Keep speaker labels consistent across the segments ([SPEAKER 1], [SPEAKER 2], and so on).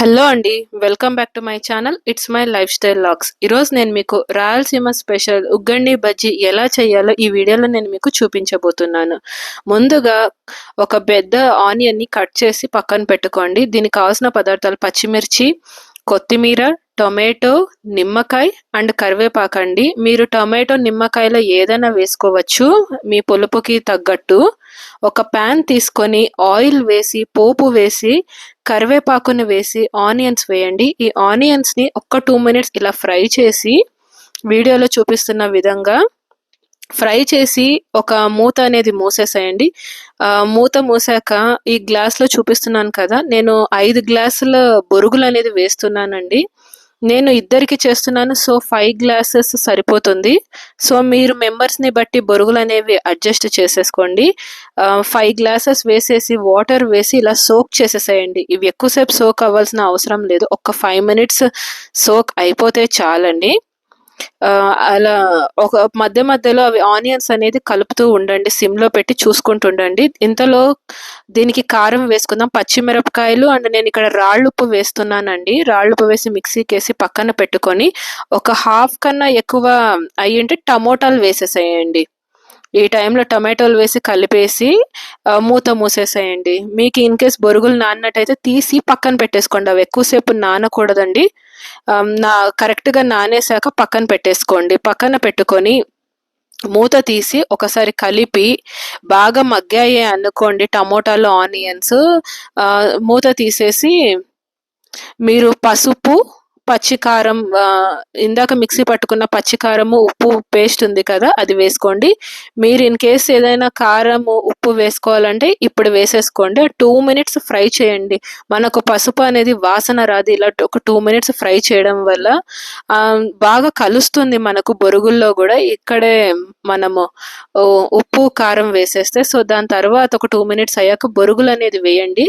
[SPEAKER 1] Hello అండి. Welcome back to my channel. It's my lifestyle logs. ఈరోజు నేను మీకు రాయలసీమ స్పెషల్ ఉగ్గండి బజ్జీ ఎలా చేయాలో ఈ వీడియోలో నేను మీకు చూపించబోతున్నాను. ముందుగా ఒక పెద్ద ఆనియన్ని కట్ చేసి పక్కన పెట్టుకోండి. దీనికి కావాల్సిన పదార్థాలు పచ్చిమిర్చి, కొత్తిమీర, టొమాటో, నిమ్మకాయ అండ్ కరివేపాకండి. మీరు టొమాటో, నిమ్మకాయలో ఏదైనా వేసుకోవచ్చు మీ పులుపుకి తగ్గట్టు. ఒక ప్యాన్ తీసుకొని ఆయిల్ వేసి, పోపు వేసి, కరివేపాకుని వేసి, ఆనియన్స్ వేయండి. ఈ ఆనియన్స్ని ఒక్క 2 మినిట్స్ ఇలా ఫ్రై చేసి వీడియోలో చూపిస్తున్న విధంగా ఫ్రై చేసి ఒక మూత అనేది మూసేసేయండి. మూత మూసాక ఈ గ్లాస్లో చూపిస్తున్నాను కదా, నేను 5 గ్లాసుల బొరుగులు అనేది వేస్తున్నానండి. నేను ఇద్దరికి చేస్తున్నాను, సో 5 గ్లాసెస్ సరిపోతుంది. సో మీరు మెంబర్స్ని బట్టి బొరుగులు అనేవి అడ్జస్ట్ చేసేసుకోండి. 5 గ్లాసెస్ వేసేసి వాటర్ వేసి ఇలా సోక్ చేసేసేయండి. ఇవి ఎక్కువసేపు సోక్ అవ్వాల్సిన అవసరం లేదు, ఒక 5 మినిట్స్ సోక్ అయిపోతే చాలండి. అలా ఒక మధ్య మధ్యలో అవి ఆనియన్స్ అనేది కలుపుతూ ఉండండి, సిమ్లో పెట్టి చూసుకుంటూ ఉండండి. ఇంతలో దీనికి కారం వేసుకుందాం. పచ్చిమిరపకాయలు అండ్ నేను ఇక్కడ రాళ్ళుప్పు వేస్తున్నానండి. రాళ్ళుప్పు వేసి మిక్సీకి వేసి పక్కన పెట్టుకొని ఒక హాఫ్ కన్నా ఎక్కువ అయ్యింటే టమోటాలు వేసేసేయండి. ఈ టైంలో టమాటోలు వేసి కలిపేసి మూత మూసేసేయండి. మీకు ఇన్ కేస్ బొరుగులు నాన్నట్టయితే తీసి పక్కన పెట్టేసుకోండి. అవి ఎక్కువసేపు నానకూడదండి. కరెక్ట్గా నానేసాక పక్కన పెట్టేసుకోండి. పక్కన పెట్టుకొని మూత తీసి ఒకసారి కలిపి బాగా మగ్గాయి అనుకోండి టమోటాలు, ఆనియన్స్. మూత తీసేసి మీరు పసుపు, పచ్చికారం, ఇందాక మిక్సీ పట్టుకున్న పచ్చికారము, ఉప్పు పేస్ట్ ఉంది కదా, అది వేసుకోండి. మీరు ఇన్ కేస్ ఏదైనా కారము, ఉప్పు వేసుకోవాలంటే ఇప్పుడు వేసేసుకోండి. 2 మినిట్స్ ఫ్రై చేయండి. మనకు పసుపు అనేది వాసన రాదు. ఇలా ఒక 2 మినిట్స్ ఫ్రై చేయడం వల్ల బాగా కలుస్తుంది మనకు బొరుగుల్లో కూడా. ఇక్కడే మనము ఉప్పు, కారం వేసేస్తే, సో దాని తర్వాత ఒక 2 మినిట్స్ అయ్యాక బొరుగులు అనేది వేయండి.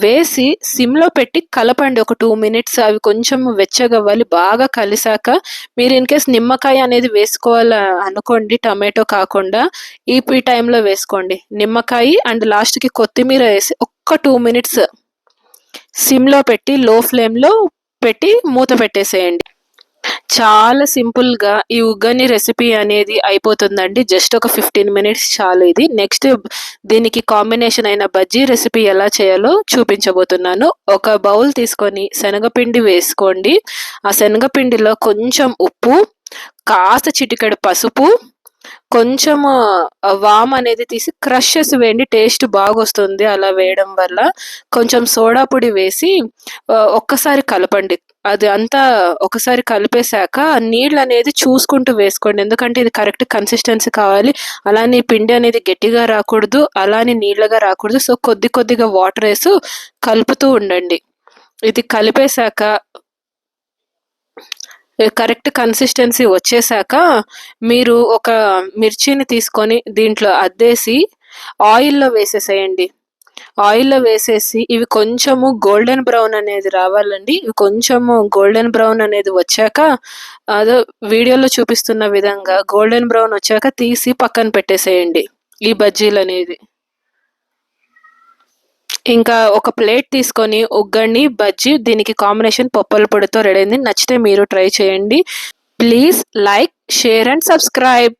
[SPEAKER 1] వేసి సిమ్లో పెట్టి కలపండి ఒక 2 మినిట్స్. అవి కొంచెం వెచ్చగవ్వాలి. బాగా కలిసాక మీరు ఇన్ కేస్ నిమ్మకాయ అనేది వేసుకోవాలి అనుకోండి, టమాటో కాకుండా ఈ టైంలో వేసుకోండి నిమ్మకాయ. అండ్ లాస్ట్కి కొత్తిమీర వేసి ఒక్క 2 మినిట్స్ సిమ్లో పెట్టి లో ఫ్లేమ్లో పెట్టి మూత పెట్టేసేయండి. చాలా సింపుల్గా ఈ ఉగ్గని రెసిపీ అనేది అయిపోతుందండి. జస్ట్ ఒక 15 మినిట్స్ చాలు ఇది. నెక్స్ట్ దీనికి కాంబినేషన్ అయిన బజ్జీ రెసిపీ ఎలా చేయాలో చూపించబోతున్నాను. ఒక బౌల్ తీసుకొని శనగపిండి వేసుకోండి. ఆ శనగపిండిలో కొంచెం ఉప్పు, కాస్త చిటికెడు పసుపు, కొంచెము వామ్ అనేది తీసి క్రష్ చేసి వేయండి. టేస్ట్ బాగా వస్తుంది అలా వేయడం వల్ల. కొంచెం సోడా పొడి వేసి ఒక్కసారి కలపండి. అది అంతా ఒకసారి కలిపేశాక నీళ్ళు అనేది చూసుకుంటూ వేసుకోండి, ఎందుకంటే ఇది కరెక్ట్ కన్సిస్టెన్సీ కావాలి. అలానే పిండి అనేది గట్టిగా రాకూడదు, అలానే నీళ్ళగా రాకూడదు. సో కొద్ది కొద్దిగా వాటర్ వేసి కలుపుతూ ఉండండి. ఇది కలిపేశాక కరెక్ట్ కన్సిస్టెన్సీ వచ్చేసాక మీరు ఒక మిర్చిని తీసుకొని దీంట్లో అద్దేసి ఆయిల్లో వేసేసేయండి. ఆయిల్లో వేసేసి ఇవి కొంచెము గోల్డెన్ బ్రౌన్ అనేది రావాలండి. ఇవి కొంచెము గోల్డెన్ బ్రౌన్ అనేది వచ్చాక, అదో వీడియోలో చూపిస్తున్న విధంగా గోల్డెన్ బ్రౌన్ వచ్చాక తీసి పక్కన పెట్టేసేయండి ఈ బజ్జీలు అనేది. ఇంకా ఒక ప్లేట్ తీసుకొని ఉగ్గని బజ్జీ, దీనికి కాంబినేషన్ పప్పుల పొడితో రెడీ అయింది. నచ్చితే మీరు ట్రై చేయండి. Please like, share and subscribe.